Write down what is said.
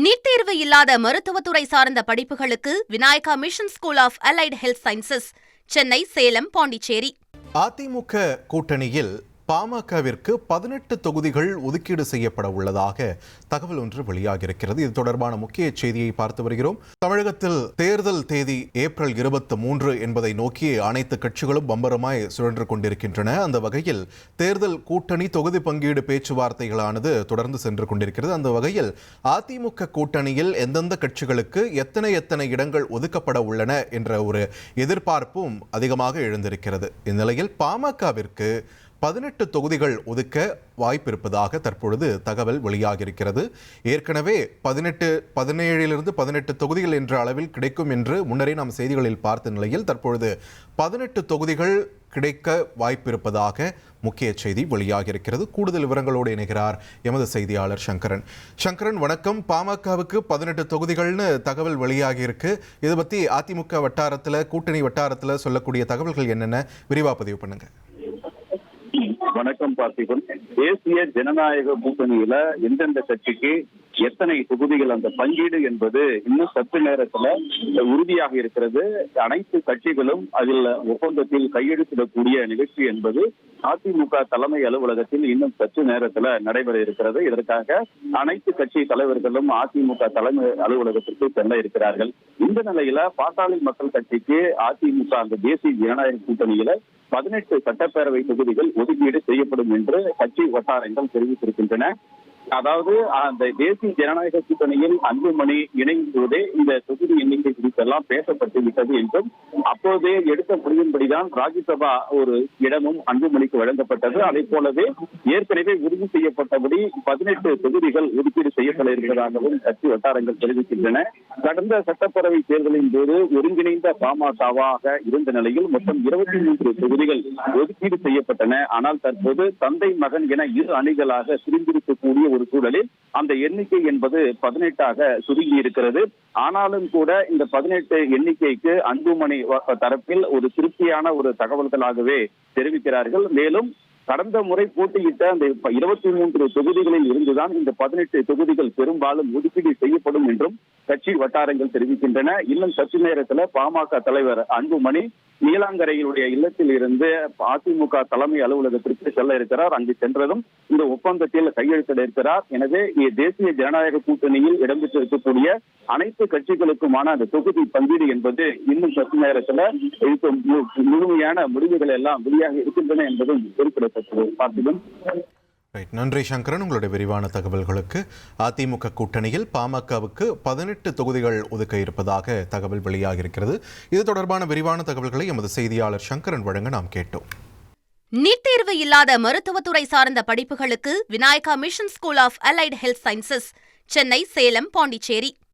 NEET தேர்வு இல்லாத மருத்துவத்துறை சார்ந்த படிப்புகளுக்கு Vinayaka mission school of allied health sciences, Chennai, Salem, Pondicherry. AIADMK கூட்டணியில் பாமகவிற்கு 18 தொகுதிகள் ஒதுக்கீடு செய்யப்பட உள்ளதாக தகவல் ஒன்று வெளியாகியிருக்கிறது. இது தொடர்பான முக்கிய செய்தியை பார்த்து வருகிறோம். தமிழகத்தில் தேர்தல் தேதி ஏப்ரல் 23 என்பதை நோக்கி அனைத்து கட்சிகளும் பம்பரமாய் சுழன்று கொண்டிருக்கின்றன. அந்த வகையில் தேர்தல் கூட்டணி தொகுதி பங்கீடு பேச்சுவார்த்தைகளானது தொடர்ந்து சென்று கொண்டிருக்கிறது. அந்த வகையில் அதிமுக கூட்டணியில் எந்தெந்த கட்சிகளுக்கு எத்தனை இடங்கள் ஒதுக்கப்பட உள்ளன என்ற ஒரு எதிர்பார்ப்பும் அதிகமாக எழுந்திருக்கிறது. இந்நிலையில் பாமகவிற்கு 18 தொகுதிகள் ஒதுக்க வாய்ப்பிருப்பதாக தற்பொழுது தகவல் வெளியாகியிருக்கிறது. ஏற்கனவே 17 தொகுதிகள் என்ற அளவில் கிடைக்கும் என்று முன்னரே நாம் செய்திகளில் பார்த்த நிலையில் தற்பொழுது 18 தொகுதிகள் கிடைக்க வாய்ப்பிருப்பதாக முக்கிய செய்தி வெளியாகியிருக்கிறது. கூடுதல் விவரங்களோடு இணைகிறார் எமது செய்தியாளர் சங்கரன். வணக்கம். பாமகவுக்கு 18 தொகுதிகள்னு தகவல் வெளியாகியிருக்கு. இதை பற்றி அதிமுக வட்டாரத்தில், கூட்டணி வட்டாரத்தில் சொல்லக்கூடிய தகவல்கள் என்னென்ன, விரிவா பதிவு பண்ணுங்க. வணக்கம் பார்த்திபன். தேசிய ஜனநாயக கூட்டணியில எந்தெந்த கட்சிக்கு எத்தனை தொகுதிகள் அந்த பங்கீடு என்பது இன்னும் சற்று நேரத்துல உறுதியாக இருக்கிறது. அனைத்து கட்சிகளும் அதில் ஒப்பந்தத்தில் கையெழுத்திடக்கூடிய நிகழ்ச்சி என்பது அதிமுக தலைமை அலுவலகத்தில் இன்னும் சற்று நேரத்துல நடைபெற இருக்கிறது. இதற்காக அனைத்து கட்சி தலைவர்களும் அதிமுக தலைமை அலுவலகத்திற்கு செல்ல இருக்கிறார்கள். இந்த நிலையில பாட்டாளி மக்கள் கட்சிக்கு அதிமுக அந்த தேசிய ஜனநாயக கூட்டணியில 18 சட்டப்பேரவை தொகுதிகள் ஒதுக்கீடு செய்யப்படும் என்று கட்சி வட்டாரங்கள் தெரிவித்திருக்கின்றன. அதாவது அந்த தேசிய ஜனநாயக கூட்டணியில் அன்புமணி இணையும் போதே இந்த தொகுதி எண்ணிக்கை குறித்தெல்லாம் பேசப்பட்டு விட்டது என்றும் அப்போதே எடுத்த முடிவின்படிதான் ராஜ்யசபா ஒரு இடமும் அன்புமணிக்கு வழங்கப்பட்டது. அதை போலவே ஏற்கனவே உறுதி செய்யப்பட்டபடி 18 தொகுதிகள் ஒதுக்கீடு செய்யப்பட இருப்பதாகவும் கட்சி வட்டாரங்கள் தெரிவிக்கின்றன. கடந்த சட்டப்பேரவை தேர்தலின் போது ஒருங்கிணைந்த பாமகவாக இருந்த நிலையில் மொத்தம் 23 தொகுதிகள் ஒதுக்கீடு செய்யப்பட்டன. ஆனால் தற்போது தந்தை மகன் என இரு அணிகளாக பிரிந்திருக்கக்கூடிய ஒரு சூழலில் அந்த எண்ணிக்கை என்பது 18ஆக சுருங்கி இருக்கிறது. ஆனாலும் கூட இந்த 18 எண்ணிக்கைக்கு அன்புமணி தரப்பில் ஒரு திருப்தியான ஒரு தகவல்களாகவே தெரிவிக்கிறார்கள். மேலும் கடந்த முறை போட்டியிட்ட அந்த 23 தொகுதிகளில் இருந்துதான் இந்த 18 தொகுதிகள் பெரும்பாலும் ஒதுக்கீடு செய்யப்படும் என்றும் கட்சி வட்டாரங்கள் தெரிவிக்கின்றன. இன்னும் சற்று நேரத்தில் பாமக தலைவர் அன்புமணி நீலாங்கரையினுடைய இல்லத்தில் இருந்து அதிமுக தலைமை அலுவலகத்திற்கு செல்ல இருக்கிறார். அங்கு சென்றதும் இந்த ஒப்பந்தத்தில் கையெழுத்திட இருக்கிறார். எனவே தேசிய ஜனநாயக கூட்டணியில் இடம்பெற்றிருக்கக்கூடிய அனைத்து கட்சிகளுக்குமான அந்த தொகுதி பங்கீடு என்பது இன்னும் சற்று நேரத்தில் முழுமையான முடிவுகள் எல்லாம் வெளியாக இருக்கின்றன என்பதும் குறிப்பிடத்தக்கது. பார்த்திபன். நன்றி சங்கரன், உங்களுடைய விரிவான தகவல்களுக்கு. அதிமுக கூட்டணியில் பாமகவுக்கு 18 தொகுதிகள் ஒதுக்க இருப்பதாக தகவல் வெளியாகியிருக்கிறது. இது தொடர்பான விரிவான தகவல்களை எமது செய்தியாளர் சங்கரன் வழங்க நாம் கேட்டோம். நீட் தேர்வு இல்லாத மருத்துவத்துறை சார்ந்த படிப்புகளுக்கு Vinayaka mission school of allied health sciences, Chennai, Salem, Pondicherry.